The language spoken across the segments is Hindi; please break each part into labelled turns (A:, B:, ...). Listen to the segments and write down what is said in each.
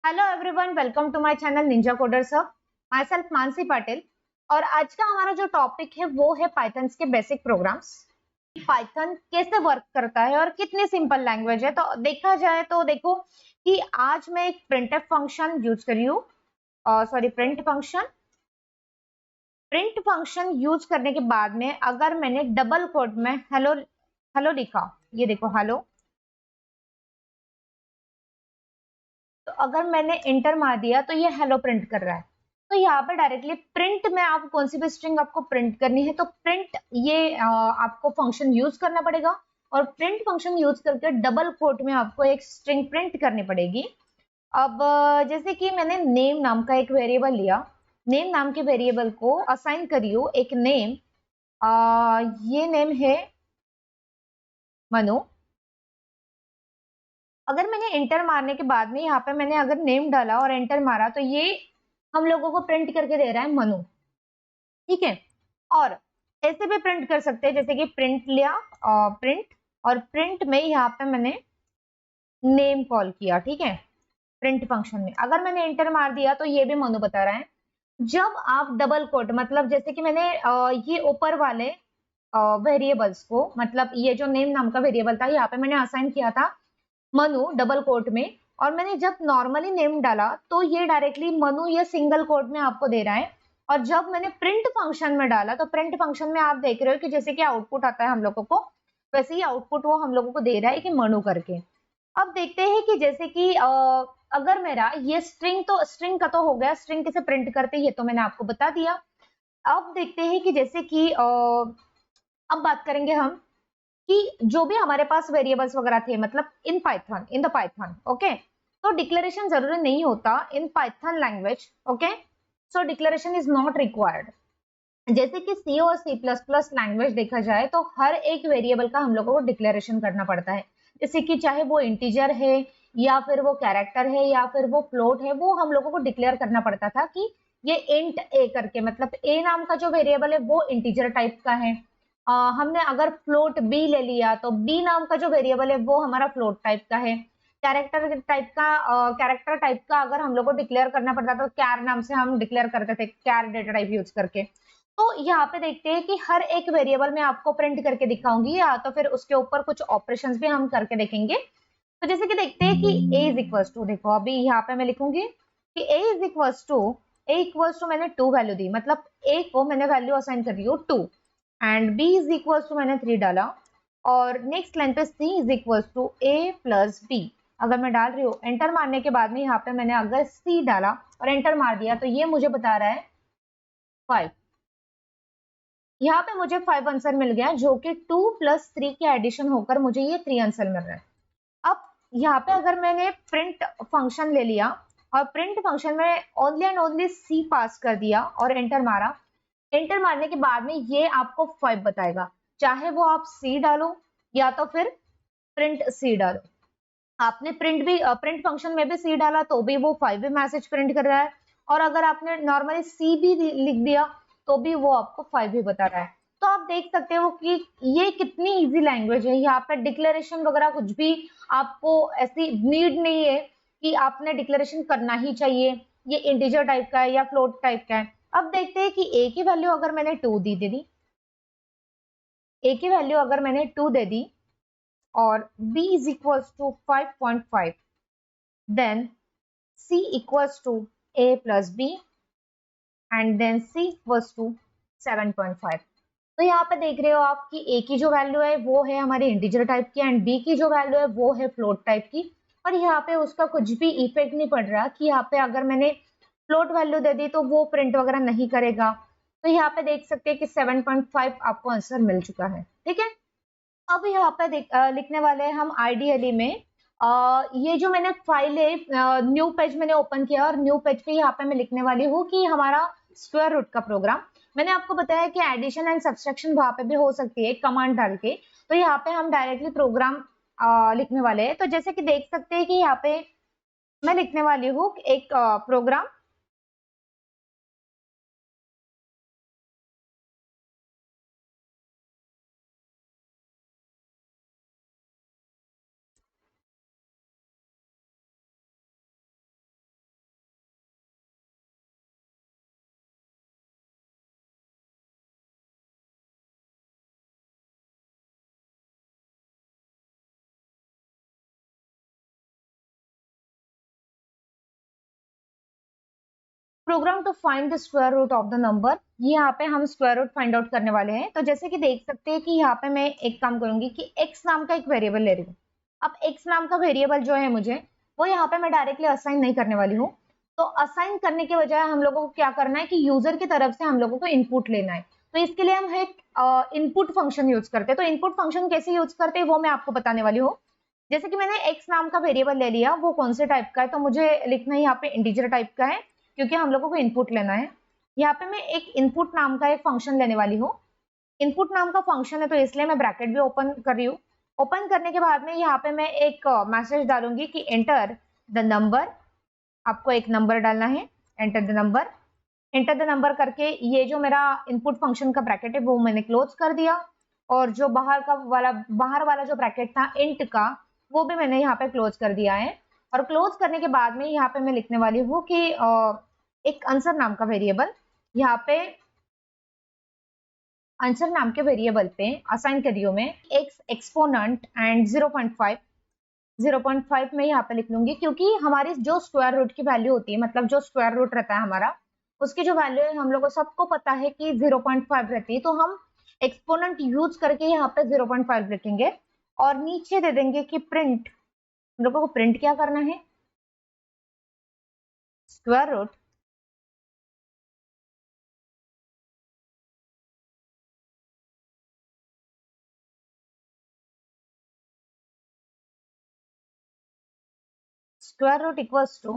A: Hello everyone, welcome to my channel ninja coder sir. Myself Mansi Patil. और आज का हमारा जो टॉपिक है वो है पाइथन के बेसिक प्रोग्राम्स। पाइथन कैसे वर्क करता है और कितनी सिंपल लैंग्वेज है। तो देखा जाए तो देखो कि आज मैं एक प्रिंटफ फंक्शन यूज कर रही हूँ। सॉरी, प्रिंट फंक्शन यूज करने के बाद में अगर मैंने डबल कोट में हेलो हेलो लिखा, ये देखो हेलो, तो अगर मैंने इंटर मार दिया तो ये हेलो प्रिंट कर रहा है। तो यहाँ पर डायरेक्टली प्रिंट में आप कौन सी भी स्ट्रिंग आपको प्रिंट करनी है तो प्रिंट ये आपको फंक्शन यूज करना पड़ेगा। और प्रिंट फंक्शन यूज करके डबल कोट में आपको एक स्ट्रिंग प्रिंट करनी पड़ेगी। अब जैसे कि मैंने नेम नाम का एक वेरिएबल लिया, नेम नाम के वेरिएबल को असाइन करियो एक नेम। ये नेम है मनु। अगर मैंने एंटर मारने के बाद में यहाँ पे मैंने अगर नेम डाला और एंटर मारा तो ये हम लोगों को प्रिंट करके दे रहा है मनु। ठीक है। और ऐसे भी प्रिंट कर सकते हैं, जैसे कि प्रिंट लिया, प्रिंट, और प्रिंट में यहाँ पे मैंने नेम कॉल किया। ठीक है। प्रिंट फंक्शन में अगर मैंने एंटर मार दिया तो ये भी मनु बता रहा है। जब आप डबल कोट, मतलब जैसे कि मैंने ये ऊपर वाले वेरिएबल्स को, मतलब ये जो नेम नाम का वेरिएबल था यहाँ पे मैंने असाइन किया था मनु डबल कोट में, और मैंने जब नॉर्मली नेम डाला तो ये डायरेक्टली मनु ये सिंगल कोट में आपको दे रहा है। और जब मैंने प्रिंट फंक्शन में डाला तो प्रिंट फंक्शन में आप देख रहे हो कि जैसे कि आउटपुट आता है हम लोगों को, वैसे ही आउटपुट वो हम लोगों को दे रहा है कि मनु करके। अब देखते हैं कि जैसे कि अगर मेरा ये स्ट्रिंग, तो स्ट्रिंग का तो हो गया, स्ट्रिंग कैसे प्रिंट करते हैं ये तो मैंने आपको बता दिया। अब देखते हैं कि जैसे कि अब बात करेंगे हम कि जो भी हमारे पास वेरिएबल्स वगैरह थे, मतलब in Python, in the Python, okay. तो डिक्लेरेशन जरूरी नहीं होता in Python language, okay. So declaration is not required. जैसे कि सी और सी प्लस प्लस लैंग्वेज देखा जाए तो हर एक वेरिएबल का हम लोगों को डिक्लेरेशन करना पड़ता है। जैसे कि चाहे वो इंटीजर है या फिर वो कैरेक्टर है या फिर वो फ्लोट है, वो हम लोगों को डिक्लेयर करना पड़ता था कि ये इंट ए करके, मतलब ए नाम का जो वेरिएबल है वो इंटीजर टाइप का है। हमने अगर फ्लोट बी ले लिया तो बी नाम का जो वेरिएबल है वो हमारा फ्लोट टाइप का है। कैरेक्टर टाइप का अगर हम लोग को डिक्लेयर करना पड़ता तो कैर नाम से हम डिक्लेयर करते थे, कैर डेटा टाइप यूज करके। तो यहाँ पे देखते हैं कि हर एक वेरिएबल में आपको प्रिंट करके दिखाऊंगी, या तो फिर उसके ऊपर कुछ ऑपरेशंस भी हम करके देखेंगे। तो जैसे कि देखते हैं कि a इज इक्वल्स टू, देखो अभी यहाँ पे मैं लिखूंगी कि a इक्वल्स टू मैंने 2 वैल्यू दी, मतलब a को मैंने वैल्यू असाइन कर रही हूँ 2, and b is equals to मैंने 3 डाला। और नेक्स्ट लाइन पे c is equals to a plus b अगर मैं डाल रही हूँ, एंटर मारने के बाद में यहाँ पे मैंने अगर c डाला और एंटर मार दिया तो ये मुझे बता रहा है 5। यहाँ पे मुझे 5 आंसर मिल गया, जो कि 2 प्लस 3 के एडिशन होकर मुझे ये 3 आंसर मिल रहा है। अब यहाँ पे अगर मैंने प्रिंट फंक्शन ले लिया और प्रिंट फंक्शन में ओनली एंड ओनली सी पास कर दिया और एंटर मारा, एंटर मारने के बाद में ये आपको 5 बताएगा, चाहे वो आप सी डालो या तो फिर प्रिंट सी डालो। आपने प्रिंट फंक्शन में भी सी डाला तो भी वो 5 भी मैसेज प्रिंट कर रहा है, और अगर आपने नॉर्मली सी भी लिख दिया तो भी वो आपको 5 भी बता रहा है। तो आप देख सकते हो कि ये कितनी इजी लैंग्वेज है। यहाँ पे डिक्लेरेशन वगैरह कुछ भी आपको ऐसी नीड नहीं है कि आपने डिक्लेरेशन करना ही चाहिए, ये इंटीजर टाइप का है या फ्लोट टाइप का है। अब देखते हैं कि ए की वैल्यू अगर मैंने 2 दे दी, ए की वैल्यू अगर मैंने 2 दे दी और b is equals to 5.5, then c equals to a plus b and then c equals to 7.5। तो यहाँ पे देख रहे हो आप कि a की जो वैल्यू है वो है हमारी इंटीजर टाइप की एंड b की जो वैल्यू है वो है फ्लोट टाइप की। और यहाँ पे उसका कुछ भी इफेक्ट नहीं पड़ रहा कि यहाँ पे अगर मैंने फ्लोट वैल्यू दे दी तो वो प्रिंट वगैरह नहीं करेगा। तो यहाँ पे देख सकते हैं कि 7.5 आपको आंसर मिल चुका है। ठीक है। अब यहाँ पे लिखने वाले हैं हम आइडियली में ये जो मैंने फाइल है, न्यू पेज मैंने ओपन किया और न्यू पेज पे यहाँ पे मैं लिखने वाली हूँ कि हमारा स्क्वायर रूट का प्रोग्राम। मैंने आपको बताया कि एडिशन एंड सब्सट्रैक्शन वहां पे भी हो सकती है कमांड डाल के, तो यहाँ पे हम डायरेक्टली प्रोग्राम लिखने वाले हैं। तो जैसे कि देख सकते हैं कि यहाँ पे मैं लिखने वाली हूँ एक program program to find the square root of the number, यहाँ पे हम स्क्वायर रूट फाइंड आउट करने वाले हैं। तो जैसे कि देख सकते हैं कि यहाँ पे मैं एक काम करूंगी कि x नाम का एक वेरिएबल ले रही हूँ। अब x नाम का वेरिएबल जो है मुझे वो यहाँ पे मैं डायरेक्टली असाइन नहीं करने वाली हूँ। तो असाइन करने के बजाय हम लोगों को क्या करना है कि यूजर की तरफ से हम लोगों को इनपुट लेना है। तो इसके लिए हम एक इनपुट फंक्शन यूज करते हैं। तो इनपुट फंक्शन कैसे यूज करते हैं वो मैं आपको बताने वाली हूँ। जैसे कि मैंने x नाम का वेरिएबल ले लिया, वो कौन से टाइप का है, तो मुझे लिखना है यहाँ पे इंटीजर टाइप का है क्योंकि हम लोगों को इनपुट लेना है। यहाँ पे मैं एक इनपुट नाम का एक फंक्शन लेने वाली हूँ। इनपुट नाम का फंक्शन है तो इसलिए मैं ब्रैकेट भी ओपन कर रही हूँ। ओपन करने के बाद में यहाँ पे मैं एक मैसेज डालूंगी कि एंटर द नंबर। आपको एक नंबर डालना है, enter the number. Enter the number करके ये जो मेरा इनपुट फंक्शन का ब्रैकेट है वो मैंने क्लोज कर दिया, और जो बाहर वाला जो ब्रैकेट था इंट का, वो भी मैंने यहाँ पे क्लोज कर दिया है। और क्लोज करने के बाद में यहाँ पे मैं लिखने वाली हूँ कि एक आंसर नाम का वेरिएबल, यहाँ पे आंसर नाम के वेरिएबल पे असाइन कर रही हूँ मैं एक्स एक्सपोनेंट एंड 0.5 में यहाँ पे लिख लूंगी, क्योंकि हमारी जो स्क्वायर रूट की वैल्यू होती है, मतलब जो स्क्वायर रूट रहता है हमारा, उसकी जो वैल्यू है हम लोग को सबको पता है कि 0.5 रहती है। तो हम एक्सपोनेंट यूज करके यहाँ पे 0.5 लिखेंगे और नीचे दे देंगे कि प्रिंट। हम लोगों को प्रिंट क्या करना है, square root square root equals to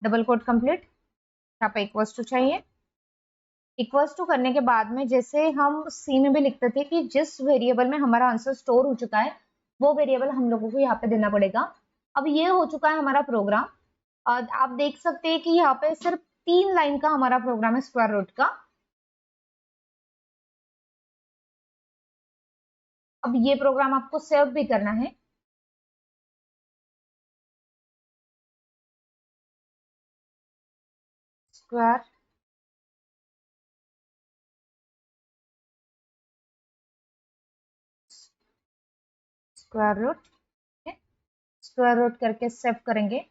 A: double quote complete, यहाँ पे इक्वल्स टू चाहिए। इक्वल्स टू करने के बाद में जैसे हम सी में भी लिखते थे कि जिस वेरिएबल में हमारा आंसर स्टोर हो चुका है वो वेरिएबल हम लोगों को यहाँ पे देना पड़ेगा। अब ये हो चुका है हमारा प्रोग्राम। आप देख सकते हैं कि यहाँ पे सिर्फ 3 लाइन का हमारा प्रोग्राम है स्क्वायर रूट का। अब ये प्रोग्राम आपको सेव भी करना है। Square square root, square root करके सेव करेंगे।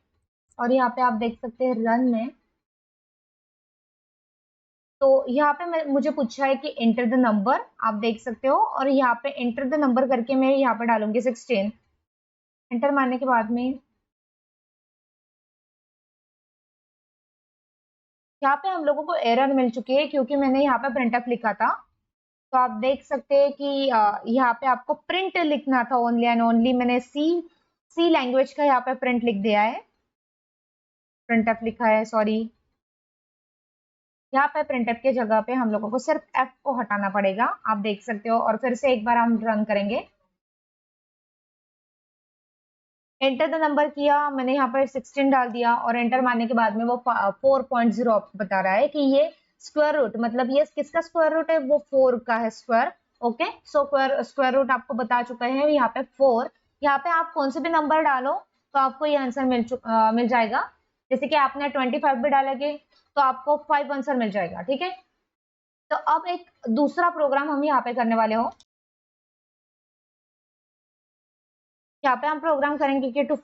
A: और यहाँ पे आप देख सकते हैं रन में, तो यहाँ पे मुझे पूछा है कि एंटर द नंबर, आप देख सकते हो। और यहाँ पे एंटर द नंबर करके मैं यहाँ पे डालूंगी 16। एंटर मारने के बाद में यहाँ पे हम लोगों को एरर मिल चुकी है क्योंकि मैंने यहाँ पे प्रिंटफ लिखा था। तो आप देख सकते हैं कि यहाँ पे आपको प्रिंट लिखना था ओनली एंड ओनली। मैंने सी लैंग्वेज का यहाँ पे प्रिंट लिख दिया है, प्रिंटफ लिखा है, सॉरी। यहाँ पे प्रिंटफ के जगह पे हम लोगों को सिर्फ एफ को हटाना पड़ेगा, आप देख सकते हो। और फिर से एक बार हम रन करेंगे। एंटर द नंबर किया मैंने, यहाँ पर 16 डाल दिया और एंटर मारने के बाद में वो 4.0 आपको बता रहा है कि ये स्क्वायर रूट, मतलब ये किसका स्क्वायर रूट है, वो 4 का है square. Okay, so square root आपको बता चुका है यहाँ पे 4। यहाँ पे आप कौन से भी नंबर डालो तो आपको ये आंसर मिल जाएगा। जैसे कि आपने 25 भी डालेंगे तो आपको 5 आंसर मिल जाएगा, ठीक है। तो अब एक दूसरा प्रोग्राम हम यहाँ पे करने वाले हो। यहाँ पे हम प्रोग्राम करेंगे कि to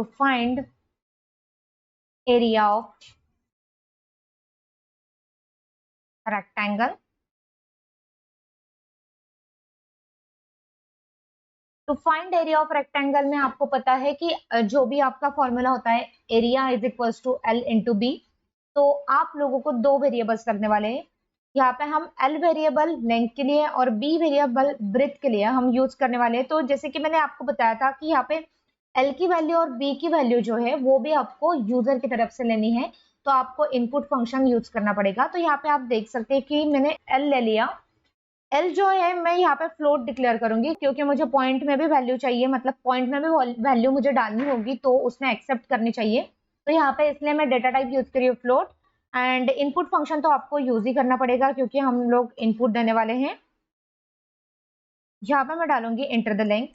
A: find area of rectangle. तो फाइंड एरिया ऑफ रेक्टेंगल में आपको पता है कि जो भी आपका फॉर्मूला होता है, area is equals to L into B. तो आप लोगों को 2 वेरिएबल्स लगने वाले हैं। यहाँ पे हम एल वेरिएबल लेंथ के लिए और बी वेरिएबल ब्रेथ के लिए हम यूज करने वाले हैं। तो जैसे कि मैंने आपको बताया था कि यहाँ पे एल की वैल्यू और बी की वैल्यू जो है वो भी आपको यूजर की तरफ से लेनी है, तो आपको इनपुट फंक्शन यूज करना पड़ेगा। तो यहाँ पे आप देख सकते हैं कि मैंने एल ले लिया। एल जो है मैं यहाँ पे फ्लोट डिक्लेयर करूंगी क्योंकि मुझे पॉइंट में भी वैल्यू चाहिए, मतलब पॉइंट में भी वैल्यू मुझे डालनी होगी तो उसने एक्सेप्ट करनी चाहिए। तो यहाँ पे इसलिए मैं डेटा टाइप यूज करी हूँ फ्लोट। एंड इनपुट फंक्शन तो आपको यूज ही करना पड़ेगा क्योंकि हम लोग इनपुट देने वाले हैं। यहाँ पे मैं डालूंगी एंटर द लेंथ।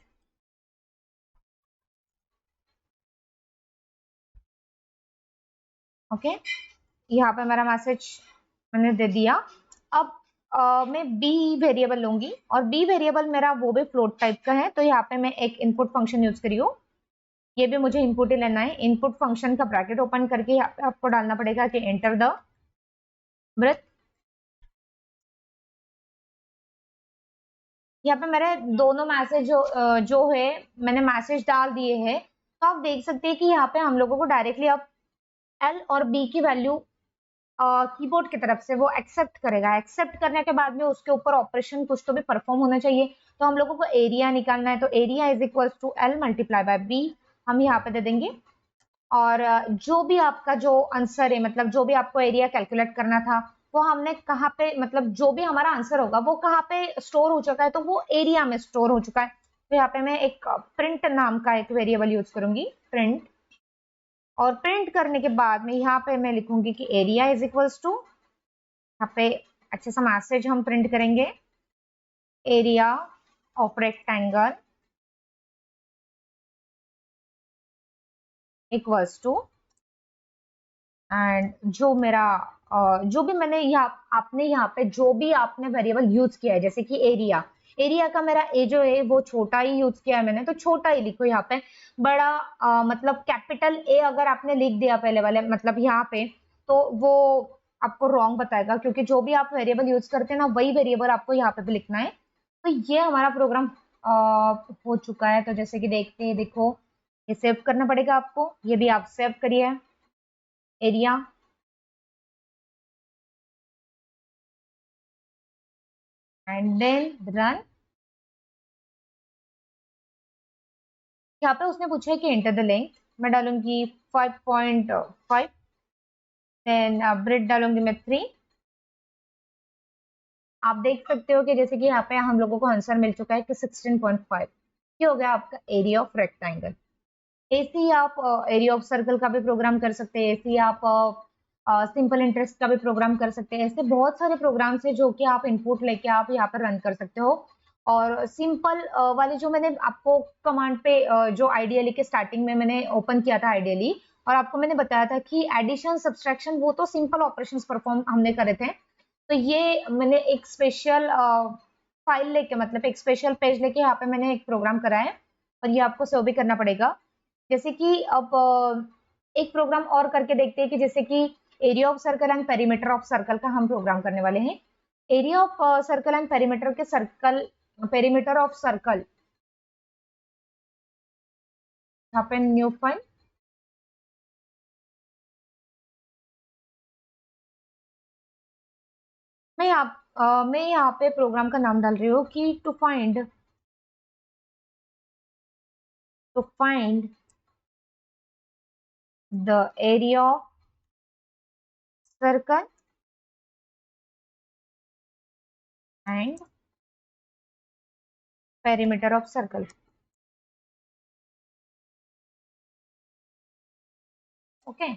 A: ओके, यहाँ पे मेरा मैसेज मैंने दे दिया। अब मैं बी वेरिएबल लूंगी और बी वेरिएबल मेरा वो भी फ्लोट टाइप का है। तो यहाँ पे मैं एक इनपुट फंक्शन यूज करी हूँ। ये भी मुझे इनपुट ही लेना है। इनपुट फंक्शन का ब्रैकेट ओपन करके यहाँ पे आपको डालना पड़ेगा कि एंटर द ब्रेथ। यहाँ पे मेरे दोनों मैसेज जो है मैंने मैसेज डाल दिए हैं। तो आप देख सकते हैं कि यहाँ पे हम लोगों को डायरेक्टली अब एल और बी की वैल्यू कीबोर्ड की तरफ से वो एक्सेप्ट करेगा। एक्सेप्ट करने के बाद में उसके ऊपर ऑपरेशन कुछ तो भी परफॉर्म होना चाहिए। तो हम लोगों को एरिया निकालना है, तो area is equal to L multiply by B हम यहाँ पे दे देंगे। और जो भी आपका जो आंसर है, मतलब जो भी आपको एरिया कैलकुलेट करना था, वो हमने कहाँ पे, मतलब जो भी हमारा आंसर होगा वो कहाँ पे स्टोर हो चुका है, तो वो एरिया में स्टोर हो चुका है। तो यहाँ पे मैं एक प्रिंट नाम का एक वेरिएबल यूज करूंगी, प्रिंट। और प्रिंट करने के बाद में यहाँ पे मैं लिखूंगी कि एरिया इज इक्वल्स टू, यहाँ पे अच्छे सा मैसेज हम प्रिंट करेंगे, area of rectangle equals to, and जो मेरा जो भी मैंने यहाँ आपने यहाँ पे जो भी आपने वेरिएबल यूज किया है, जैसे कि एरिया, एरिया का मेरा ए जो है वो छोटा ही यूज किया है मैंने, तो छोटा ही लिखो यहाँ पे। बड़ा मतलब कैपिटल ए अगर आपने लिख दिया पहले वाले मतलब यहाँ पे, तो वो आपको रॉन्ग बताएगा, क्योंकि जो भी आप वेरिएबल यूज करते हैं ना वही वेरिएबल आपको यहाँ पे भी लिखना है। तो ये हमारा प्रोग्राम हो चुका है। तो जैसे कि देखते हैं, देखो ये सेव करना पड़ेगा आपको, ये भी आप सेव करिए, एरिया एंड देन रन। यहाँ पे उसने पूछा है कि एंटर द लेंथ, मैं डालूंगी 5.5, देन ब्रेड डालूंगी मैं 3। आप देख सकते हो कि जैसे कि यहाँ पे हम लोगों को आंसर मिल चुका है कि 16.5। ये हो गया आपका एरिया ऑफ रेक्टेंगल। ऐसे ही आप एरिया ऑफ सर्कल का भी प्रोग्राम कर सकते हैं, ऐसे ही आप सिंपल इंटरेस्ट का भी प्रोग्राम कर सकते हैं। ऐसे बहुत सारे प्रोग्राम्स हैं जो कि आप इनपुट लेके आप यहाँ पर रन कर सकते हो। और सिंपल वाले जो मैंने आपको कमांड पे जो आइडियली के स्टार्टिंग में मैंने ओपन किया था आइडियली, और आपको मैंने बताया था कि एडिशन सब्सट्रैक्शन वो तो सिंपल ऑपरेशंस परफॉर्म हमने करे थे। तो ये मैंने एक स्पेशल फाइल लेके, मतलब एक स्पेशल पेज लेके यहाँ पे मैंने एक प्रोग्राम करा है, और ये आपको सेव भी करना पड़ेगा। जैसे कि अब एक प्रोग्राम और करके देखते हैं कि जैसे कि area of circle and perimeter of circle का हम प्रोग्राम करने वाले हैं। Area of circle and perimeter के सर्कल, पेरीमीटर ऑफ सर्कल, यहाँ पे न्यू फाइल, मैं यहाँ पे प्रोग्राम का नाम डाल रही हूँ कि to find the area of circle and perimeter of circle. Okay,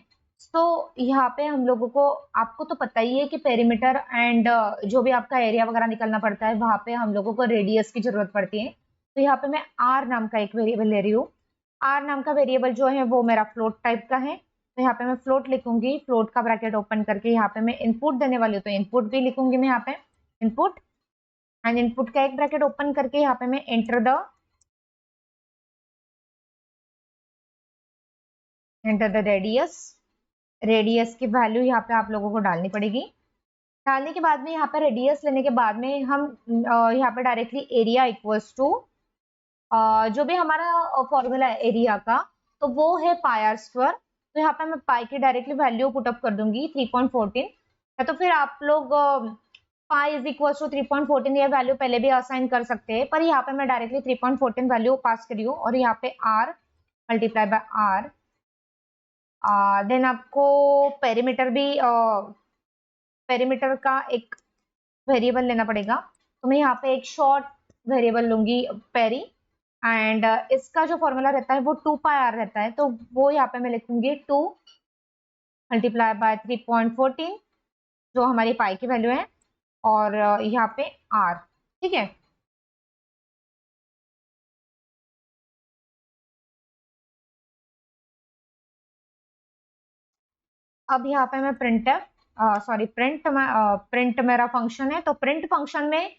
A: तो यहाँ पे हम लोगों को, आपको तो पता ही है कि पेरीमीटर एंड जो भी आपका एरिया वगैरह निकलना पड़ता है, वहां पे हम लोगों को रेडियस की जरूरत पड़ती है। तो यहाँ पे मैं आर नाम का एक वेरिएबल ले रही हूँ। आर नाम का वेरिएबल जो है वो मेरा फ्लोट टाइप का है, तो यहाँ पे मैं फ्लोट लिखूंगी। फ्लोट का ब्रैकेट ओपन करके यहाँ पे मैं इनपुट देने वाली हूँ, तो इनपुट भी लिखूंगी मैं यहाँ पे, इनपुट। एंड इनपुट का एक ब्रैकेट ओपन करके यहाँ पे मैं एंटर द रेडियस। रेडियस की वैल्यू यहाँ पे आप लोगों को डालनी पड़ेगी। डालने के बाद में यहाँ पे रेडियस लेने के बाद में हम यहाँ पे डायरेक्टली एरिया इक्वल्स टू जो भी हमारा फॉर्मूला है एरिया का, तो वो है पाई आर स्क्वायर। तो यहाँ पे मैं पाई की डायरेक्टली वैल्यू पुटअप कर दूंगी 3.14, या तो फिर आप लोग पाई इज इक्वल टू 3.14 ये वैल्यू पहले भी असाइन कर सकते हैं, पर यहाँ पे मैं डायरेक्टली 3.14 वैल्यू पास करी हूँ, और यहाँ पे R multiply by R. Then आपको पेरीमीटर भी पेरीमीटर का एक वेरिएबल लेना पड़ेगा। तो मैं यहाँ पे एक शॉर्ट वेरिएबल लूंगी पेरी, एंड इसका जो फॉर्मूला रहता है वो 2 पाई आर रहता है, तो वो यहाँ पे मैं लिखूंगी 2 मल्टीप्लाई बाय 3.14 जो हमारी पाई की वैल्यू है, और यहाँ पे आर। ठीक है, अब यहाँ पे मैं प्रिंट मेरा फंक्शन है, तो प्रिंट फंक्शन में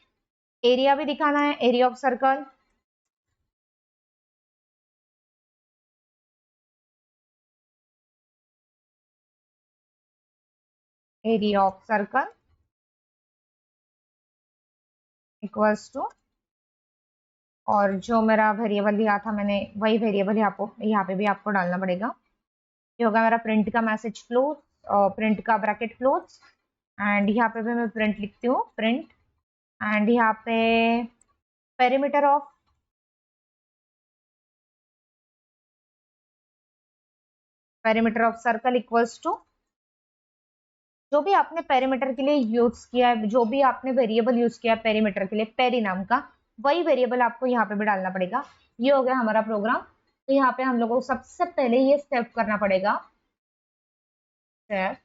A: एरिया भी दिखाना है, area of circle area of circle equals to, और जो मेरा वेरिएबल दिया था मैंने वही वेरिएबल यहाँ पे भी आपको डालना पड़ेगा। ये होगा मेरा प्रिंट का मैसेज क्लोज, प्रिंट का ब्रैकेट क्लोज, एंड यहाँ पे भी मैं प्रिंट लिखती हूँ, प्रिंट, एंड यहाँ पे perimeter of circle equals to, जो भी आपने पेरीमीटर के लिए यूज किया है, जो भी आपने वेरिएबल यूज किया है पेरीमीटर के लिए, पेरी नाम का, वही वेरिएबल आपको यहाँ पे भी डालना पड़ेगा। ये हो गया हमारा प्रोग्राम। तो यहाँ पे हम लोगों को सबसे पहले ये स्टेप करना पड़ेगा, स्टेप,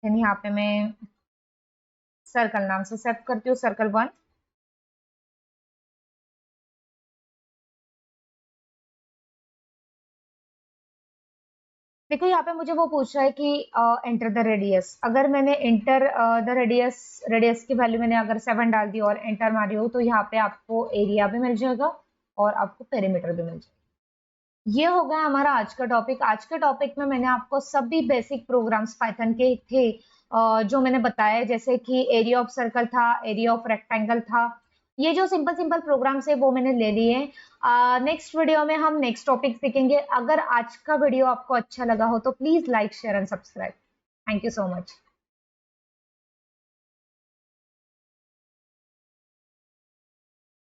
A: यहाँ पे मैं सर्कल नाम से सेव करती हूँ, सर्कल 1। देखो यहाँ पे मुझे वो पूछ रहा है कि एंटर द रेडियस। अगर मैंने एंटर द रेडियस की वैल्यू मैंने अगर 7 डाल दी और एंटर मारी हो, तो यहाँ पे आपको एरिया भी मिल जाएगा और आपको पेरीमीटर भी मिल जाएगा। ये हो गया हमारा आज का टॉपिक। आज के टॉपिक में मैंने आपको सभी बेसिक प्रोग्राम्स पाइथन के थे जो मैंने बताया, जैसे कि एरिया ऑफ सर्कल था, एरिया ऑफ रेक्टेंगल था। ये जो सिंपल सिंपल प्रोग्राम्स है वो मैंने ले लिए। नेक्स्ट वीडियो में हम नेक्स्ट टॉपिक सीखेंगे। अगर आज का वीडियो आपको अच्छा लगा हो तो please like, share and subscribe. Thank you so much.